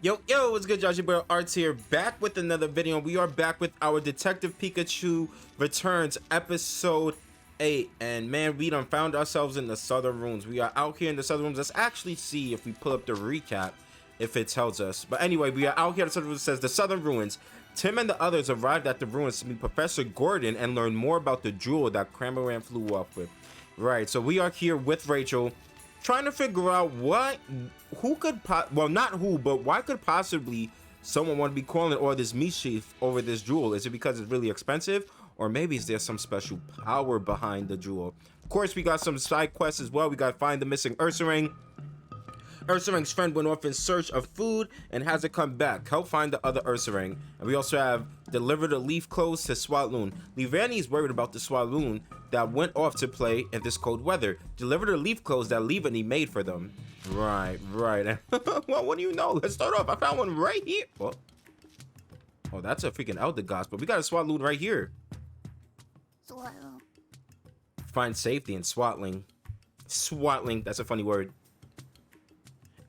Yo, what's good, Josh? Your boy Arrtz here, back with another video. We are back with our Detective Pikachu Returns episode 8. And man, we done found ourselves in the Southern Ruins. We are out here in the Southern Ruins. Let's actually see if we pull up the recap, if it tells us. But anyway, we are out here in the Southern Ruins. It says, the Southern Ruins. Tim and the others arrived at the ruins to meet Professor Gordon and learn more about the jewel that Cramorant flew off with. Right, so we are here with Rachel, trying to figure out why could possibly someone want to be calling all this mischief over this jewel? Is it because it's really expensive, or maybe is there some special power behind the jewel? Of course, we got some side quests as well. We got to find the missing Ursaring. Ursaring's friend went off in search of food and hasn't come back. Help find the other Ursaring. And we also have deliver the leaf clothes to Swatloon. Leavanny is worried about the Swatloon that went off to play in this cold weather. Deliver the leaf clothes that Leavanny made for them. Right. Well, what do you know? Let's start off. I found one right here. Oh, that's a freaking Eldegoss, but we got a Swatloon right here. Find safety in Swatling. Swatling, that's a funny word.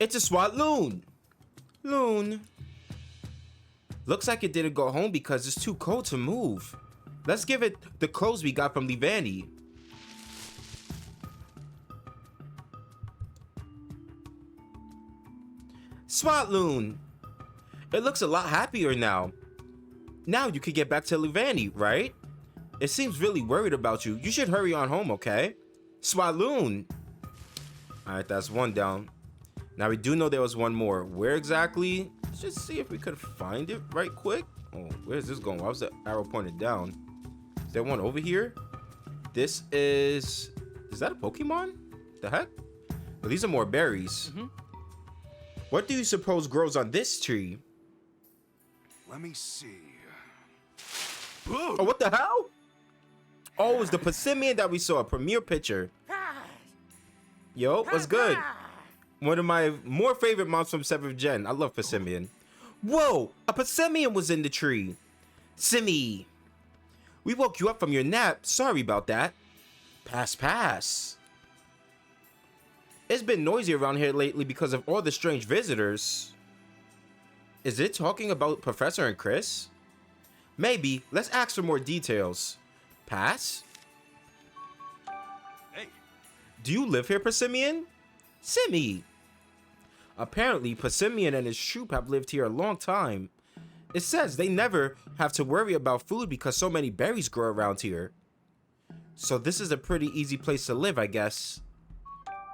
It's a Swatloon. Loon. Looks like it didn't go home because it's too cold to move. Let's give it the clothes we got from Leavanny. Swatloon. It looks a lot happier now. Now you can get back to Leavanny, right? It seems really worried about you. You should hurry on home, okay? Swatloon. Alright, that's one down. Now we do know there was one more. Where exactly? Let's just see if we could find it right quick. Oh, where's this going? Why was the arrow pointed down? Is there one over here? This is that a Pokemon? The heck? Well, these are more berries. What do you suppose grows on this tree? Let me see. Oh, what the hell? Oh, it was the Persimmon that we saw. A premiere picture. Yo, what's good? One of my more favorite mobs from 7th Gen. I love Persimmon. Whoa, a Persimmon was in the tree. Simmy. We woke you up from your nap. Sorry about that. Pass. It's been noisy around here lately because of all the strange visitors. Is it talking about Professor and Chris? Maybe. Let's ask for more details. Pass? Hey. Do you live here, Persimmon? Simmy. Apparently, Persimmon and his troop have lived here a long time. It says they never have to worry about food because so many berries grow around here. So this is a pretty easy place to live, I guess.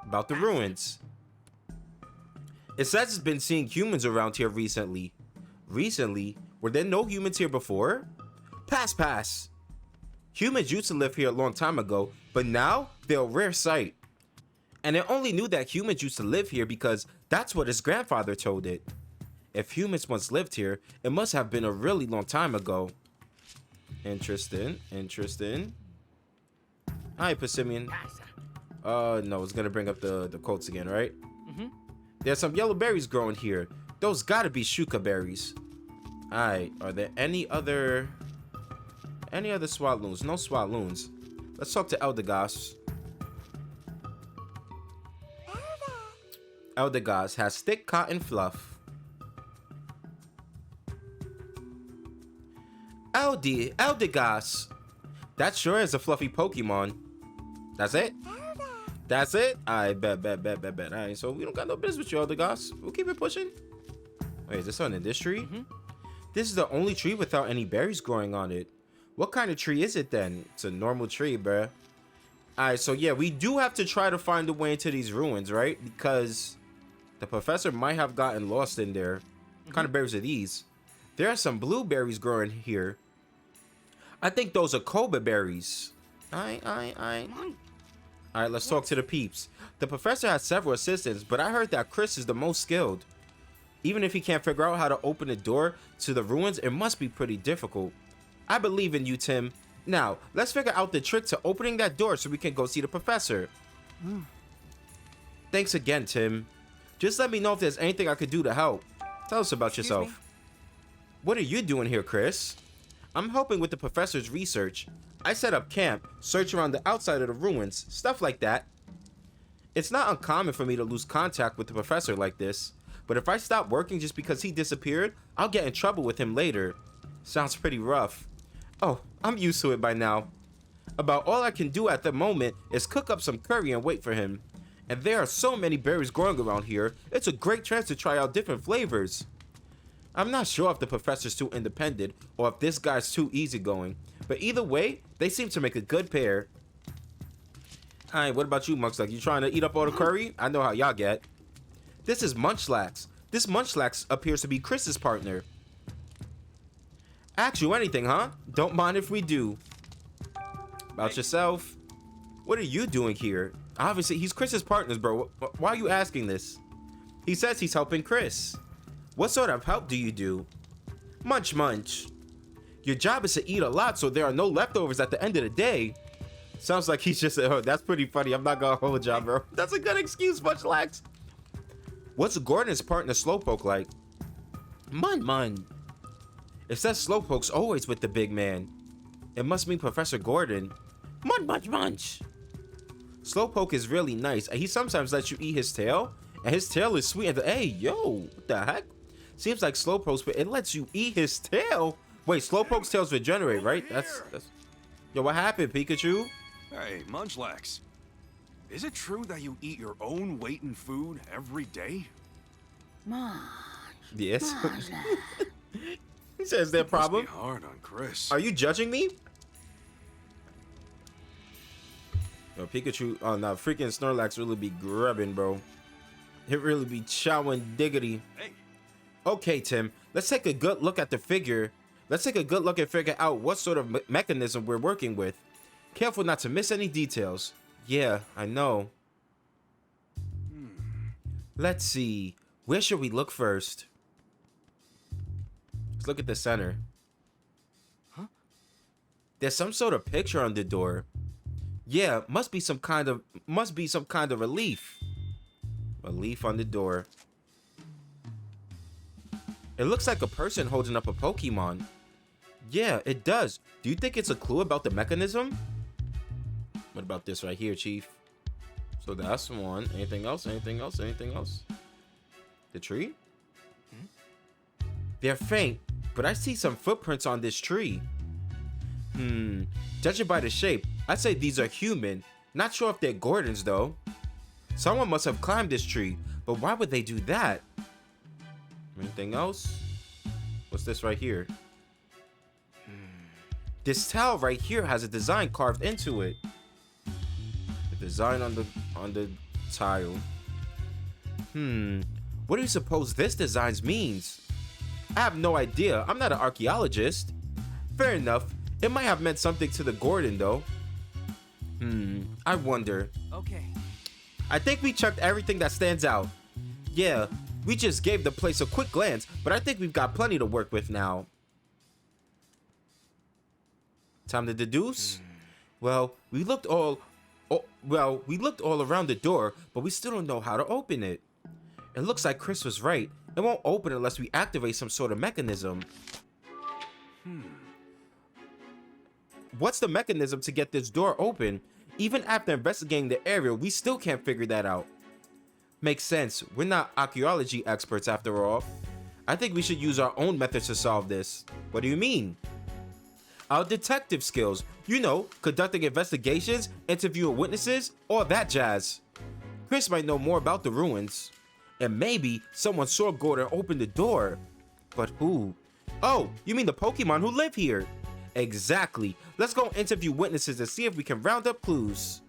About the ruins. It says it's been seeing humans around here recently. Recently? Were there no humans here before? Pass. Humans used to live here a long time ago, but now they're a rare sight. And it only knew that humans used to live here because that's what his grandfather told it. If humans once lived here, it must have been a really long time ago. Interesting. Hi, Persimmon. No, it's gonna bring up the quotes again, right? There's some yellow berries growing here. Those gotta be shuka berries. Alright, are there any other Swatloons? No Swatloons. Let's talk to Eldegoss. Eldegoss has thick cotton fluff. Eldegoss. That sure is a fluffy Pokemon. That's it? That's it? I bet. Alright, so we don't got no business with you, Eldegoss. We'll keep it pushing. Wait, is this on in this tree? This is the only tree without any berries growing on it. What kind of tree is it then? It's a normal tree, bruh. Alright, so yeah, we do have to try to find a way into these ruins, right? Because the professor might have gotten lost in there. What kind of berries are these? There are some blueberries growing here. I think those are Koba berries. Alright, let's talk to the peeps. The professor has several assistants, but I heard that Chris is the most skilled. Even if he can't figure out how to open the door to the ruins, it must be pretty difficult. I believe in you, Tim. Now, let's figure out the trick to opening that door so we can go see the professor. Thanks again, Tim. Just let me know if there's anything I could do to help. Tell us about yourself. What are you doing here, Chris? I'm helping with the professor's research. I set up camp, search around the outside of the ruins, stuff like that. It's not uncommon for me to lose contact with the professor like this. but if I stop working just because he disappeared, I'll get in trouble with him later. Sounds pretty rough. Oh, I'm used to it by now. About all I can do at the moment is cook up some curry and wait for him. And there are so many berries growing around here, it's a great chance to try out different flavors. I'm not sure if the professor's too independent or if this guy's too easygoing, but either way, they seem to make a good pair. Alright, what about you, Munchlax? You trying to eat up all the curry? I know how y'all get. This is Munchlax. This Munchlax appears to be Chris's partner. Ask you anything, huh? Don't mind if we do. About yourself? What are you doing here? Obviously, he's Chris's partner, bro. Why are you asking this? He says he's helping Chris. What sort of help do you do? Munch munch. Your job is to eat a lot so there are no leftovers at the end of the day. Sounds like he's just, oh, that's pretty funny. I'm not gonna hold you, bro. That's a good excuse, Munchlax. What's Gordon's partner Slowpoke like? Mun. It says Slowpoke's always with the big man. It must mean Professor Gordon. Munch. Slowpoke is really nice, and he sometimes lets you eat his tail, and his tail is sweet. And hey, yo, what the heck? Seems like Slowpoke's, but it lets you eat his tail. Wait, Slowpoke's tails regenerate, right? That's. Yo, what happened, Pikachu? Hey, Munchlax. Is it true that you eat your own weight in food every day? Yes. He says their problem. Must be hard on Chris. Are you judging me? Yo, Pikachu, oh no, freaking Snorlax really be grubbing, bro. It really be chowing diggity. Hey. Okay, Tim, let's take a good look at the figure. Let's take a good look and figure out what sort of mechanism we're working with. Careful not to miss any details. Yeah, I know. Let's see. Where should we look first? Let's look at the center. Huh? There's some sort of picture on the door. Yeah, must be some kind of relief. Relief on the door. It looks like a person holding up a Pokemon. Yeah, it does. Do you think it's a clue about the mechanism? What about this right here, Chief? So that's one. Anything else? Anything else? Anything else? The tree? They're faint, but I see some footprints on this tree. Judging by the shape, I'd say these are human. Not sure if they're Gordon's though. Someone must have climbed this tree, but why would they do that? Anything else? What's this right here? This towel right here has a design carved into it. The design on the tile. What do you suppose this design means? I have no idea. I'm not an archaeologist. Fair enough. It might have meant something to the Gordon though. I wonder. Okay. I think we checked everything that stands out. Yeah, we just gave the place a quick glance, but I think we've got plenty to work with now. Time to deduce? Well, we looked all around the door, but we still don't know how to open it. It looks like Chris was right. It won't open unless we activate some sort of mechanism. What's the mechanism to get this door open? Even after investigating the area, we still can't figure that out. Makes sense. We're not archaeology experts after all. I think we should use our own methods to solve this. What do you mean? Our detective skills. You know, conducting investigations, interviewing witnesses, all that jazz. Chris might know more about the ruins. And maybe someone saw Gordon open the door. But who? Oh, you mean the Pokemon who live here? Exactly. Let's go interview witnesses and see if we can round up clues.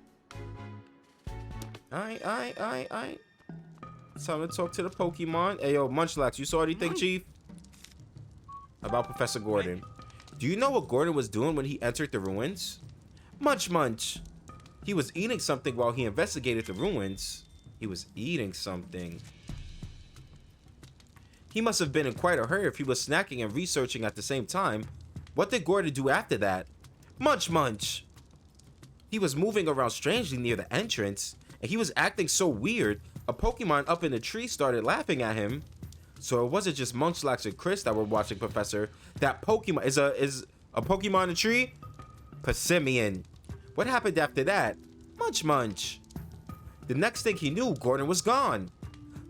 Alright. It's time to talk to the Pokemon. Hey, yo, Munchlax, you saw anything, Chief? About Professor Gordon. Do you know what Gordon was doing when he entered the ruins? Munch. He was eating something while he investigated the ruins. He was eating something. He must have been in quite a hurry if he was snacking and researching at the same time. What did Gordon do after that? Munch. He was moving around strangely near the entrance, and he was acting so weird, a Pokemon up in the tree started laughing at him. So it wasn't just Munchlax and Chris that were watching Professor. That Pokemon is a Pokemon in the tree? Persimmon. What happened after that? Munch. The next thing he knew, Gordon was gone.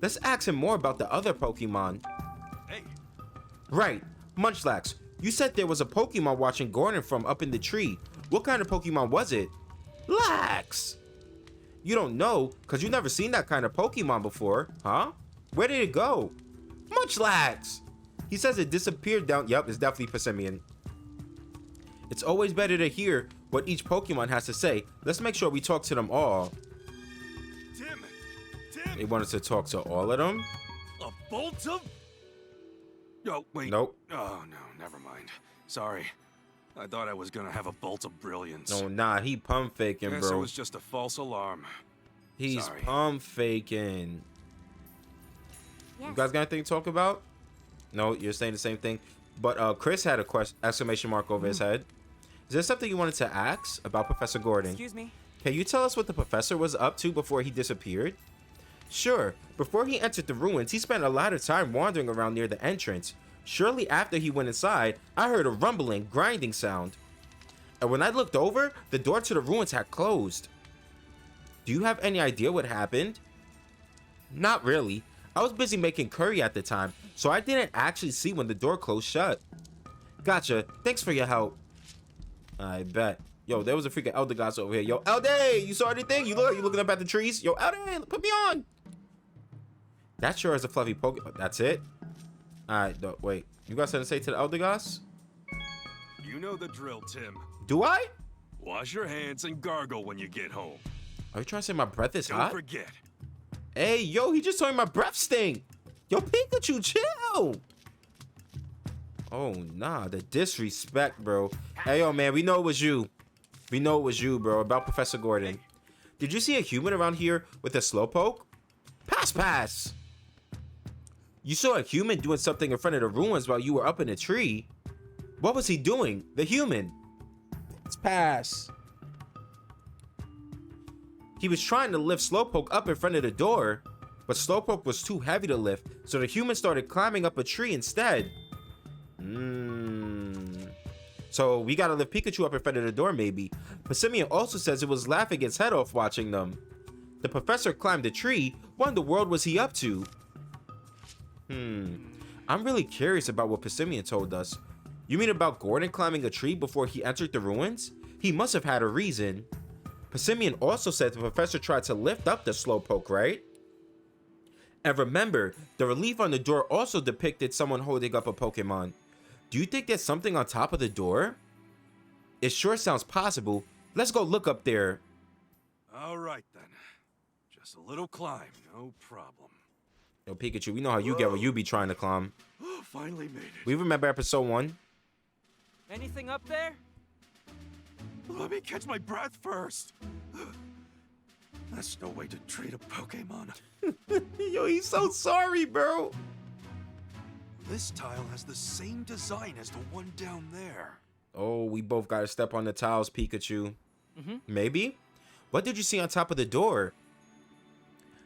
Let's ask him more about the other Pokemon. Hey, Right, Munchlax, you said there was a Pokemon watching Gordon from up in the tree. What kind of Pokemon was it? Lax! You don't know, because you've never seen that kind of Pokemon before, huh? Where did it go? Munchlax! He says it disappeared down. Yep, it's definitely Persimmon. It's always better to hear what each Pokemon has to say. Let's make sure we talk to them all. Tim! They want us to talk to all of them? A bolt of... Oh, wait. Nope. Oh, no, never mind. Sorry. I thought I was gonna have a bolt of brilliance. No, nah, he pump faking, Guess it bro. was just a false alarm. He's Sorry. pump faking. Yes. You guys got anything to talk about? No, you're saying the same thing. But Chris had a exclamation mark over his head. Is there something you wanted to ask about Professor Gordon? Excuse me? Can you tell us what the professor was up to before he disappeared? Sure. Before he entered the ruins, he spent a lot of time wandering around near the entrance. Shortly after he went inside, I heard a rumbling, grinding sound. And when I looked over, the door to the ruins had closed. Do you have any idea what happened? Not really. I was busy making curry at the time, so I didn't actually see when the door closed shut. Gotcha. Thanks for your help. I bet. Yo, there was a freaking Elder Goss over here. Yo, Elder, you saw anything? You looking up at the trees? Yo, Elder, put me on. That sure is a fluffy Pokemon. That's it? Alright, wait. You got something to say to the Elder Goss? You know the drill, Tim. Do I? Wash your hands and gargle when you get home. Are you trying to say my breath is Don't hot? forget. Hey, yo, he just told me my breath stink. Yo, Pikachu, chill. Oh, nah, the disrespect, bro. Hey, yo, man, we know it was you. We know it was you, bro, about Professor Gordon. Did you see a human around here with a Slowpoke? Pass. You saw a human doing something in front of the ruins while you were up in a tree. What was he doing? The human. It's pass. He was trying to lift Slowpoke up in front of the door, but Slowpoke was too heavy to lift, so the human started climbing up a tree instead. So we gotta lift Pikachu up in front of the door, maybe. Persimmon also says it was laughing its head off watching them. The professor climbed the tree. What in the world was he up to? I'm really curious about what Persimmon told us. You mean about Gordon climbing a tree before he entered the ruins? He must have had a reason. Persimmon also said the professor tried to lift up the Slowpoke, right? And remember, the relief on the door also depicted someone holding up a Pokemon. Do you think there's something on top of the door? It sure sounds possible. Let's go look up there. All right, then. Just a little climb, no problem. Yo, Pikachu, we know how you get when you be trying to climb. Oh, finally made it. We remember episode 1. Anything up there? Let me catch my breath first. That's no way to treat a Pokemon. Yo, he's so sorry, bro. This tile has the same design as the one down there. Oh, we both got to step on the tiles, Pikachu. Maybe? What did you see on top of the door?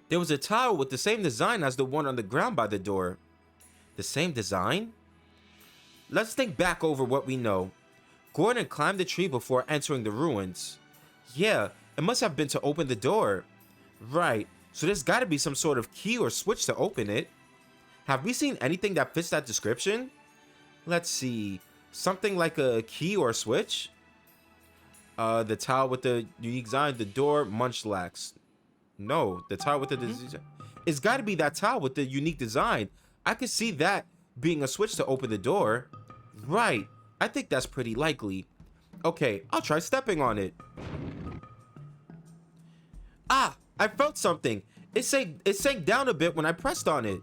There was a tile with the same design as the one on the ground by the door. The same design? Let's think back over what we know. Gordon climbed the tree before entering the ruins. Yeah, it must have been to open the door. Right, so there's got to be some sort of key or switch to open it. Have we seen anything that fits that description? Let's see. Something like a key or switch? The tile with the unique design, the door, Munchlax. No, the tile with the design. It's got to be that tile with the unique design. I could see that being a switch to open the door. Right, I think that's pretty likely. Okay, I'll try stepping on it. Ah, I felt something. It sank down a bit when I pressed on it.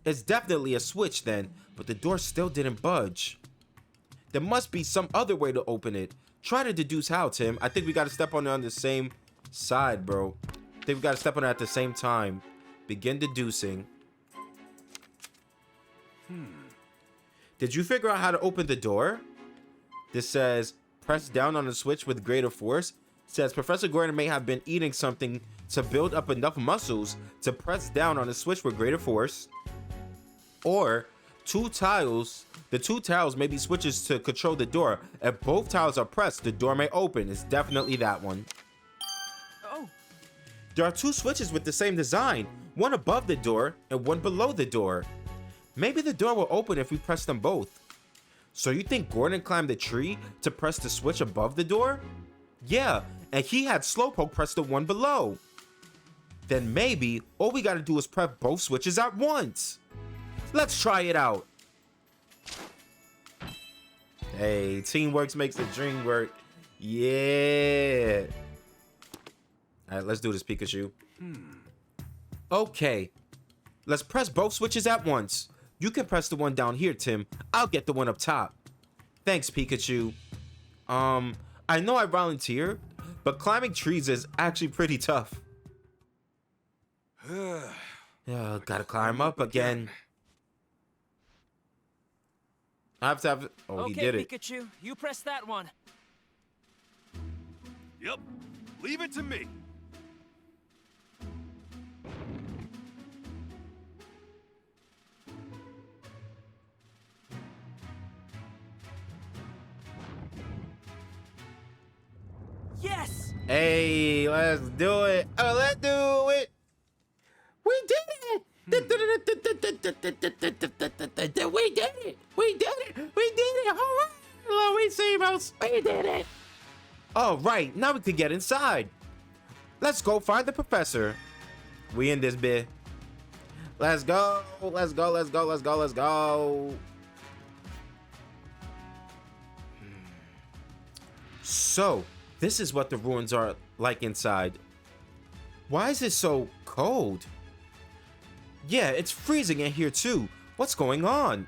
It's definitely a switch then, but the door still didn't budge. There must be some other way to open it. Try to deduce how, Tim. I think we gotta step on it on the same side, bro. I think we gotta step on it at the same time. Begin deducing. Did you figure out how to open the door? This says, press down on the switch with greater force. It says, Professor Gordon may have been eating something to build up enough muscles to press down on the switch with greater force. Or, the two tiles may be switches to control the door. If both tiles are pressed, the door may open. It's definitely that one. Oh, There are two switches with the same design. one above the door and one below the door. Maybe the door will open if we press them both. So you think Gordon climbed the tree to press the switch above the door? Yeah, and he had Slowpoke press the one below. Then maybe all we gotta do is press both switches at once. Let's try it out. Hey, teamwork makes the dream work. Yeah. All right, let's do this, Pikachu. Okay. Let's press both switches at once. You can press the one down here, Tim. I'll get the one up top. Thanks, Pikachu. I know I volunteered, but climbing trees is actually pretty tough. Yeah, gotta climb up again. I have to have. Oh, Okay, he did it. Pikachu, you press that one. Yep. Leave it to me. Yes! Hey, let's do it. Oh, let's do it. We did it. We did it. We did it. We did it. All right. Louis Seamouse. We did it. All right. Now we can get inside. Let's go find the professor. We in this bit. Let's go. Let's go. Let's go. Let's go. Let's go. So, this is what the ruins are like inside. Why is it so cold? Yeah, it's freezing in here too. What's going on?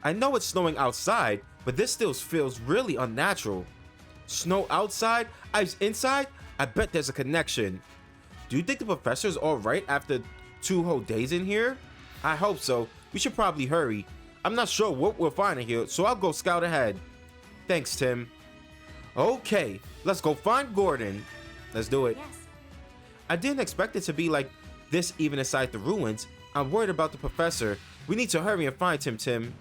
I know it's snowing outside, but this still feels really unnatural. Snow outside, ice inside? I bet there's a connection. Do you think the professor's alright after 2 whole days in here? I hope so. We should probably hurry. I'm not sure what we'll find in here, so I'll go scout ahead. Thanks, Tim. Okay, let's go find Gordon. Let's do it. Yes. I didn't expect it to be like this even inside the ruins. I'm worried about the professor. We need to hurry and find him, Tim.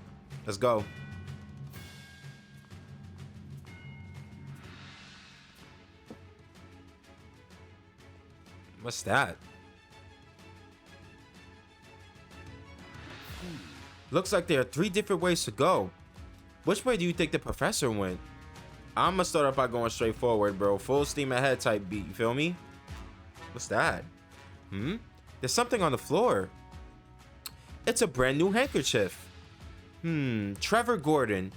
Let's go. What's that? Looks like there are 3 different ways to go. Which way do you think the professor went? I'm gonna start off by going straight forward, bro. Full steam ahead type beat, you feel me? What's that? There's something on the floor. It's a brand new handkerchief. Trevor Gordon.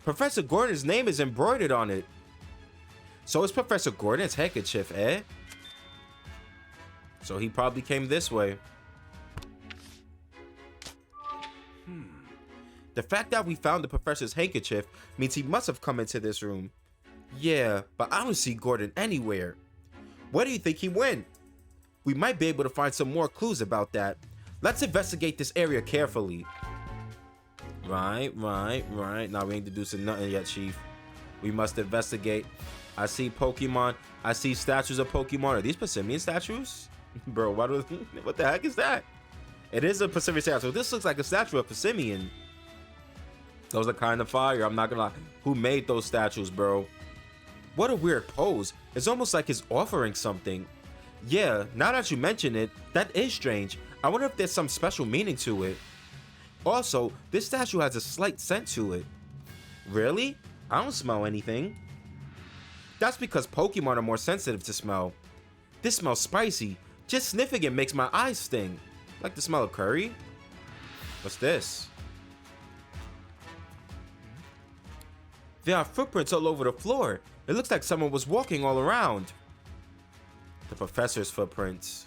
Professor Gordon's name is embroidered on it. So it's Professor Gordon's handkerchief, eh? So he probably came this way. The fact that we found the professor's handkerchief means he must have come into this room. Yeah, but I don't see Gordon anywhere. Where do you think he went? We might be able to find some more clues about that. Let's investigate this area carefully. Right. Now we ain't deducing nothing yet, Chief. We must investigate. I see Pokemon. I see statues of Pokemon. Are these Persimmon statues? Bro, what the heck is that? It is a Persimmon statue. This looks like a statue of Persimmon. Those are kind of fire. I'm not gonna lie. Who made those statues, bro? What a weird pose. It's almost like he's offering something. Yeah, now that you mention it, that is strange. I wonder if there's some special meaning to it. Also, this statue has a slight scent to it. Really? I don't smell anything. That's because Pokemon are more sensitive to smell. This smells spicy. Just sniffing it makes my eyes sting. Like the smell of curry? What's this? There are footprints all over the floor. It looks like someone was walking all around. The professor's footprints.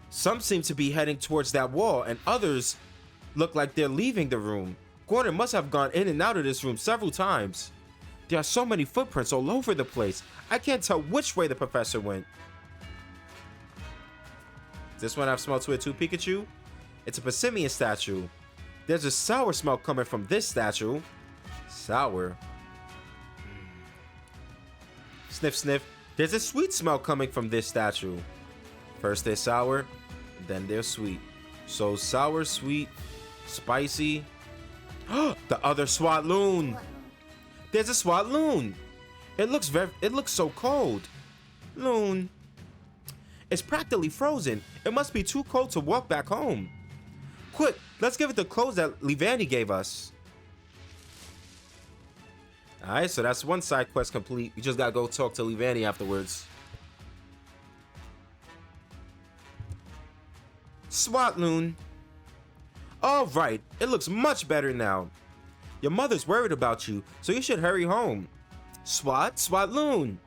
Some seem to be heading towards that wall, and others look like they're leaving the room. Gordon must have gone in and out of this room several times. There are so many footprints all over the place. I can't tell which way the professor went. Does this one have smell to it too, Pikachu? It's a Persimmon statue. There's a sour smell coming from this statue. Sour. Sniff, sniff. There's a sweet smell coming from this statue. First they're sour, then they're sweet. So sour, sweet, spicy. The other Swatloon. There's a Swatloon. It looks so cold. Loon. It's practically frozen. It must be too cold to walk back home. Quick, let's give it the clothes that Levani gave us. Alright, so that's one side quest complete. We just gotta go talk to Levani afterwards. SWAT loon. Alright, it looks much better now. Your mother's worried about you, so you should hurry home. SWAT loon.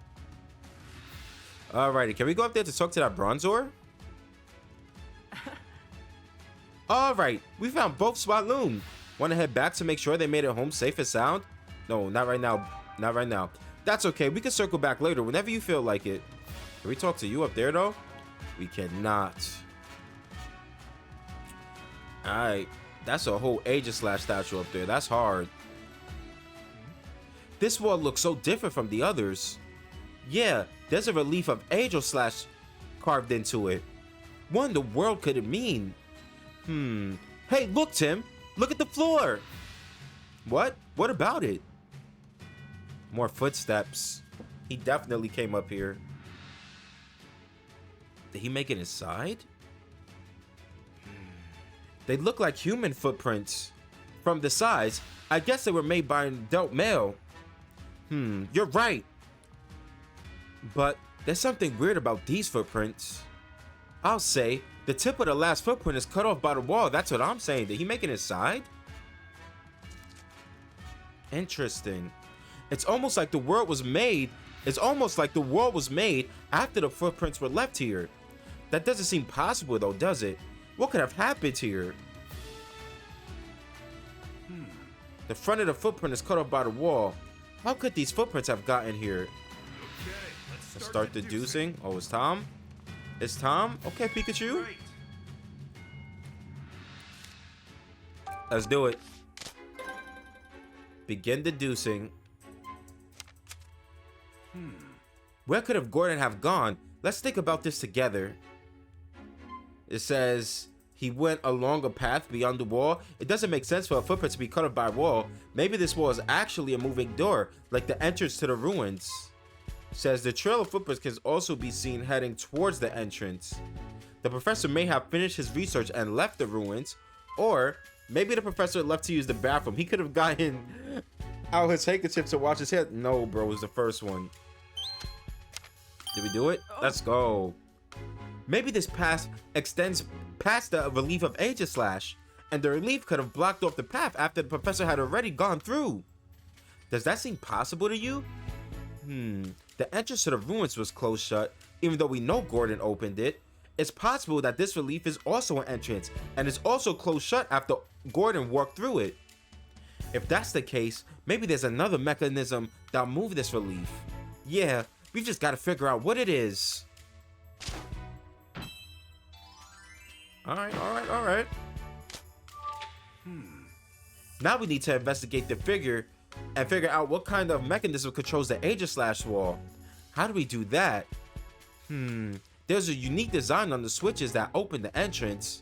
Alrighty, can we go up there to talk to that Bronzor? Alright, we found both SWAT loon. Want to head back to make sure they made it home safe and sound? No, not right now. Not right now. That's okay, we can circle back later whenever you feel like it. Can we talk to you up there though? We cannot. Alright, that's a whole Aegis-Slash statue up there. That's hard. This wall looks so different from the others. Yeah, there's a relief of Aegis-Slash carved into it. What in the world could it mean? Hey, look, Tim. Look at the floor. What? What about it? More footsteps. He definitely came up here. Did he make it inside? They look like human footprints. From the size, I guess they were made by an adult male. You're right. But there's something weird about these footprints. I'll say, the tip of the last footprint is cut off by the wall. That's what I'm saying. Did he make it inside? Interesting. It's almost like the world was made. It's almost like the world was made after the footprints were left here. That doesn't seem possible though, does it? What could have happened here? The front of the footprint is cut off by the wall. How could these footprints have gotten here? Okay, Let's start deducing. Oh, it's Tom? It's Tom? Okay, Pikachu. Great. Let's do it. Begin deducing. Where could have Gordon have gone? Let's think about this together. It says he went along a path beyond the wall. It doesn't make sense for a footprint to be cut off by a wall. Maybe this wall is actually a moving door, like the entrance to the ruins. It says the trail of footprints can also be seen heading towards the entrance. The professor may have finished his research and left the ruins, or maybe the professor left to use the bathroom. He could have gotten out his handkerchief to wash his head. No, bro, it was the first one. Did we do it? Let's go. Maybe this path extends past the relief of Aegis-Slash, and the relief could have blocked off the path after the professor had already gone through. Does that seem possible to you? The entrance to the ruins was closed shut, even though we know Gordon opened it. It's possible that this relief is also an entrance, and it's also closed shut after Gordon walked through it. If that's the case, maybe there's another mechanism that'll move this relief. Yeah, we've just got to figure out what it is. Alright. Now we need to investigate the figure and figure out what kind of mechanism controls the Aegis-Slash wall. How do we do that? There's a unique design on the switches that open the entrance.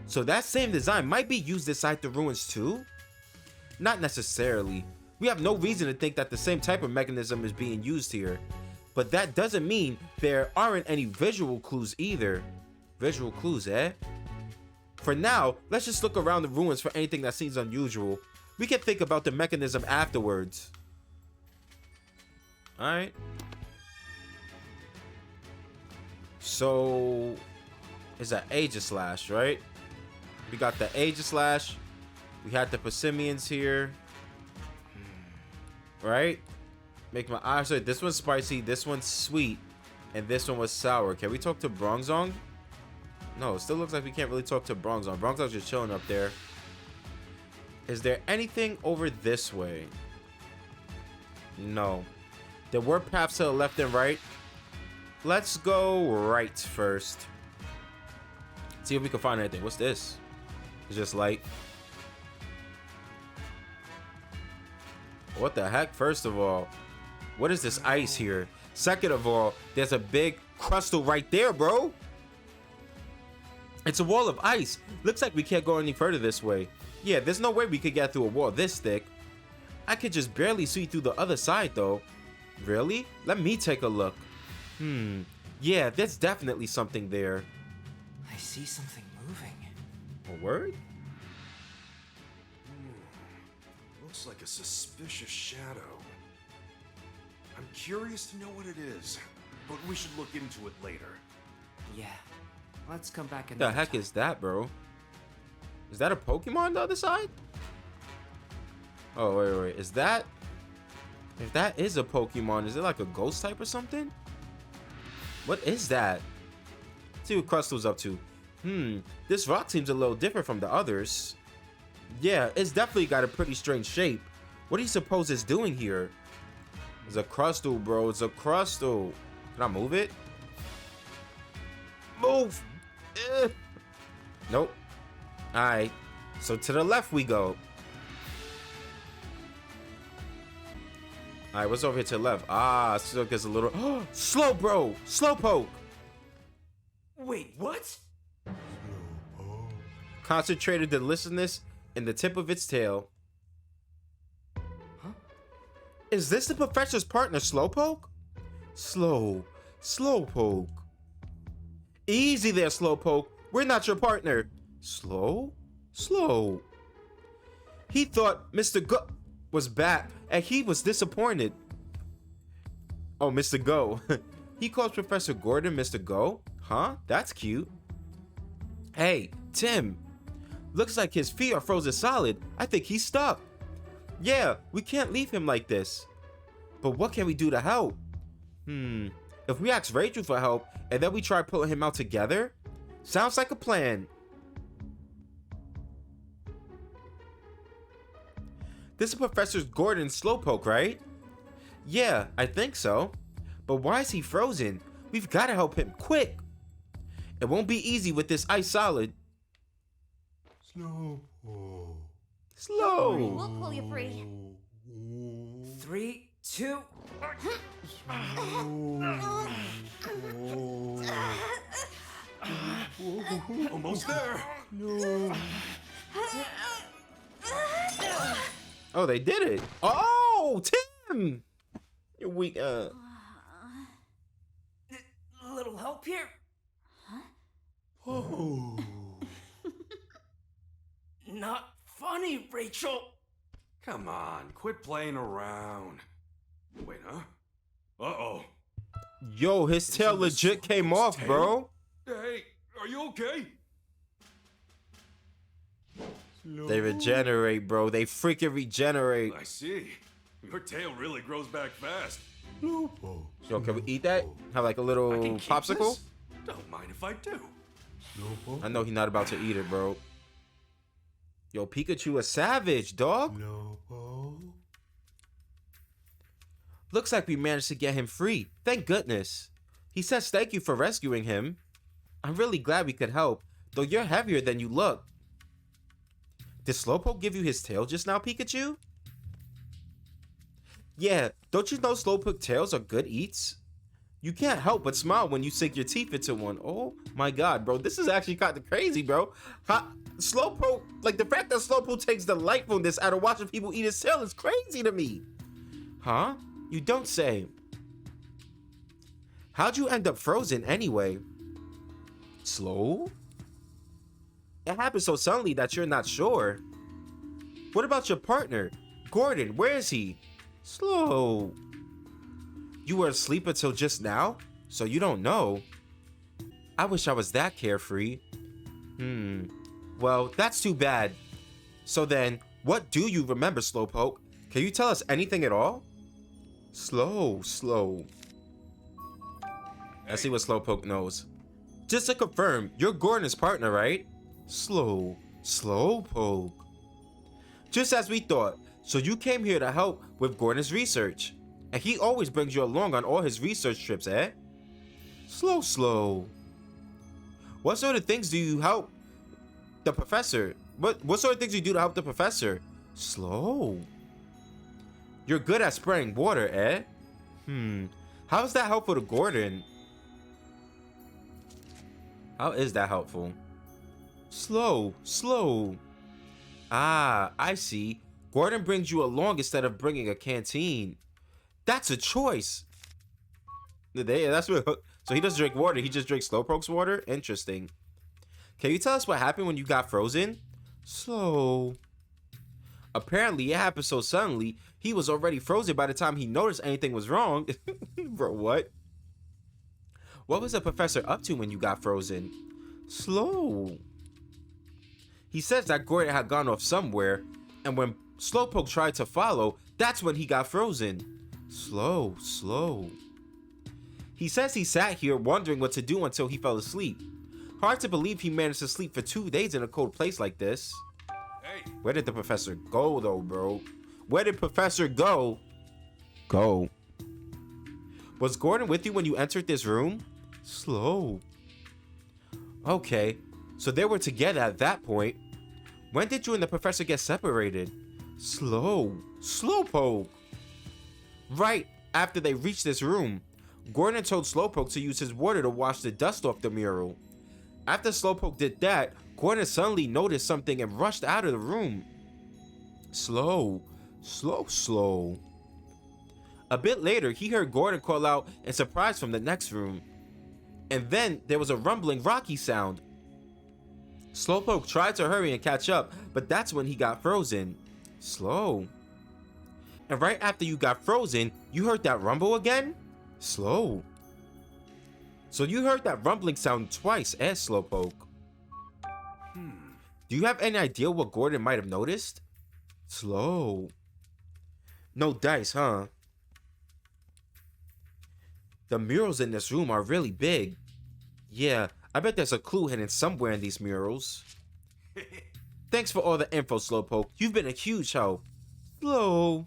So that same design might be used inside the ruins too? Not necessarily. We have no reason to think that the same type of mechanism is being used here. But that doesn't mean there aren't any visual clues either. Visual clues, eh? For now, let's just look around the ruins for anything that seems unusual. We can think about the mechanism afterwards. Alright. So, it's an Aegis-Slash, right? We got the Aegis-Slash. We had the Persimmons here. Right? Make my eyes hurt. This one's spicy, this one's sweet, and this one was sour. Can we talk to Bronzong? No, it still looks like we can't really talk to Bronzong. Bronzong's just chilling up there. Is there anything over this way? No. There were paths to the left and right. Let's go right first. See if we can find anything. What's this? It's just light. What the heck? First of all, what is this ice here? Second of all, there's a big crystal right there, bro. It's a wall of ice. Looks like we can't go any further this way. Yeah, there's no way we could get through a wall this thick. I could just barely see through the other side though. Really? Let me take a look. Yeah, there's definitely something there. I see something moving. A word? Looks like a suspicious shadow. I'm curious to know what it is, but we should look into it later. Yeah. Let's come back The another heck time. is that, bro? Is that a Pokemon on the other side? Oh, wait. Is that... If that is a Pokemon, is it like a ghost type or something? What is that? Let's see what Crustal's up to. This rock seems a little different from the others. Yeah, it's definitely got a pretty strange shape. What do you suppose it's doing here? It's a Crustal, bro. It's a Crustal. Can I move it? Move! Nope. Alright. So to the left we go. Alright, what's over here to the left? Ah, still gets a little... Slow, bro! Slowpoke! Wait, what? Concentrated deliciousness in the tip of its tail. Huh? Is this the professor's partner, Slowpoke? Slowpoke. Easy there, Slowpoke. We're not your partner. Slow. He thought Mr. Go was back, and he was disappointed. Oh, Mr. Go. He calls Professor Gordon Mr. Go? Huh? That's cute. Hey, Tim. Looks like his feet are frozen solid. I think he's stuck. Yeah, we can't leave him like this. But what can we do to help? If we ask Rachel for help, and then we try pulling him out together? Sounds like a plan. This is Professor Gordon's Slowpoke, right? Yeah, I think so. But why is he frozen? We've got to help him quick. It won't be easy with this ice solid. Slow. We'll pull you free. 3, 2. Almost there. Oh, they did it. Oh, Tim. You're weak. Little help here? Not funny, Rachel. Come on, quit playing around. Wait, huh? Uh-oh. Yo, his tail Is this legit came Slowpoke's off, tail? bro. Hey, are you okay? They regenerate, bro. They freaking regenerate. I see. Your tail really grows back fast. Yo, can we eat that? Have like a little I can keep popsicle? this? Don't mind if I do. I know he's not about to eat it, bro. Yo, Pikachu a savage, dog. Looks like we managed to get him free. Thank goodness. He says thank you for rescuing him. I'm really glad we could help, though you're heavier than you look. Did Slowpoke give you his tail just now, Pikachu? Yeah, don't you know Slowpoke tails are good eats? You can't help but smile when you sink your teeth into one. Oh my god, bro. This is actually kind of crazy, bro. Slowpoke, like the fact that Slowpoke takes delightfulness out of watching people eat his tail is crazy to me. Huh? You don't say. How'd you end up frozen anyway? Slow? It happened so suddenly that you're not sure. What about your partner? Gordon, where is he? Slow. You were asleep until just now? So you don't know? I wish I was that carefree. Well, that's too bad. So then, what do you remember, Slowpoke? Can you tell us anything at all? Slow. Let's see what Slowpoke knows. Just to confirm, you're Gordon's partner, right? Slowpoke. Just as we thought. So you came here to help with Gordon's research. And he always brings you along on all his research trips, eh? Slow. What sort of things do you help the professor? What sort of things do you do to help the professor? Slow. You're good at spraying water, eh? How is that helpful to Gordon? How is that helpful? Slow. Ah, I see. Gordon brings you along instead of bringing a canteen. That's a choice. That's what So he doesn't drink water. He just drinks Slowpoke's water? Interesting. Can you tell us what happened when you got frozen? Slow. Apparently, it happened so suddenly, he was already frozen by the time he noticed anything was wrong. Bro, what? What was the professor up to when you got frozen? Slow. He says that Gordon had gone off somewhere, and when Slowpoke tried to follow, that's when he got frozen. Slow, slow. He says he sat here wondering what to do until he fell asleep. Hard to believe he managed to sleep for 2 days in a cold place like this. Hey, Where did the professor go though, bro? Where did Professor go? Go. Was Gordon with you when you entered this room? Slow. Okay, so they were together at that point. When did you and the professor get separated? Slow. Slowpoke. Right after they reached this room, Gordon told Slowpoke to use his water to wash the dust off the mural. After Slowpoke did that, Gordon suddenly noticed something and rushed out of the room. Slow. Slow, slow. A bit later, he heard Gordon call out in surprise from the next room. And then there was a rumbling, rocky sound. Slowpoke tried to hurry and catch up, but that's when he got frozen. Slow. And right after you got frozen, you heard that rumble again? Slow. So you heard that rumbling sound twice as Slowpoke. Do you have any idea what Gordon might have noticed? Slow. No dice, huh? The murals in this room are really big. Yeah, I bet there's a clue hidden somewhere in these murals. Thanks for all the info, Slowpoke. You've been a huge help. Slow.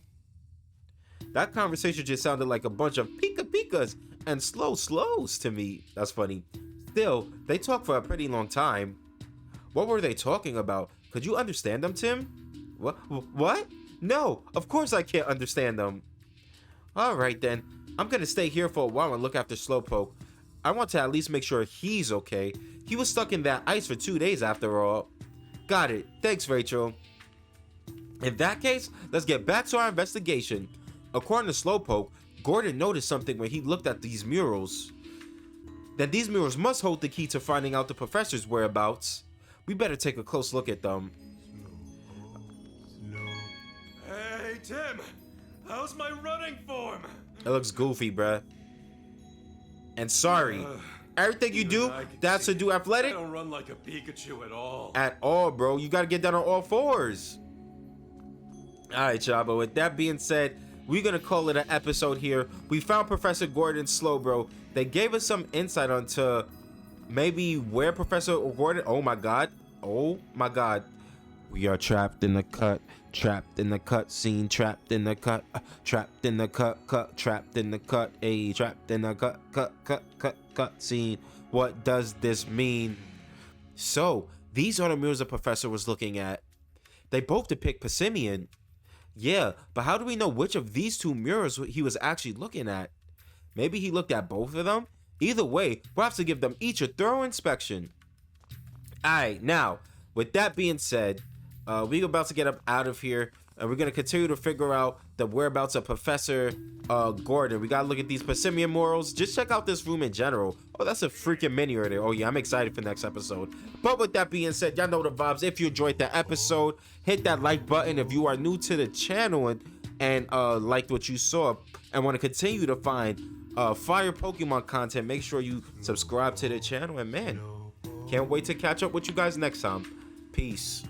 That conversation just sounded like a bunch of pika pikas and slows to me. That's funny. Still, they talked for a pretty long time. What were they talking about? Could you understand them, Tim? What? No, of course I can't understand them. Alright then, I'm gonna stay here for a while and look after Slowpoke. I want to at least make sure he's okay. He was stuck in that ice for 2 days after all. Got it. Thanks, Rachel. In that case, let's get back to our investigation. According to Slowpoke, Gordon noticed something when he looked at these murals. Then these murals must hold the key to finding out the professor's whereabouts. We better take a close look at them. hey, Tim! How's my running form? It looks goofy, bruh. And sorry, everything you do, that's to do I athletic? don't run like a Pikachu at all. At all, bro. You gotta get down on all fours. Alright, y'all, but with that being said, we're gonna call it an episode here. We found Professor Gordon Slowbro. They gave us some insight onto maybe where Professor Gordon... Oh my god. We are trapped in the cut. Trapped in the cut scene. Trapped in the cut. Trapped in the cut. Trapped in the cut. Ayy, trapped in the cut scene. What does this mean? So, these are the mirrors the professor was looking at. They both depict Passimian. Yeah, but how do we know which of these two mirrors he was actually looking at? Maybe he looked at both of them? Either way, we'll have to give them each a thorough inspection. Alright, now, with that being said, we're about to get up out of here, and we're going to continue to figure out the whereabouts of Professor Gordon. We got to look at these Passimian morals. Just check out this room in general. Oh, that's a freaking mini right there. Oh, yeah, I'm excited for next episode. But with that being said, y'all know the vibes. If you enjoyed the episode, hit that like button. If you are new to the channel and liked what you saw and want to continue to find fire Pokemon content, make sure you subscribe to the channel. And man, can't wait to catch up with you guys next time. Peace.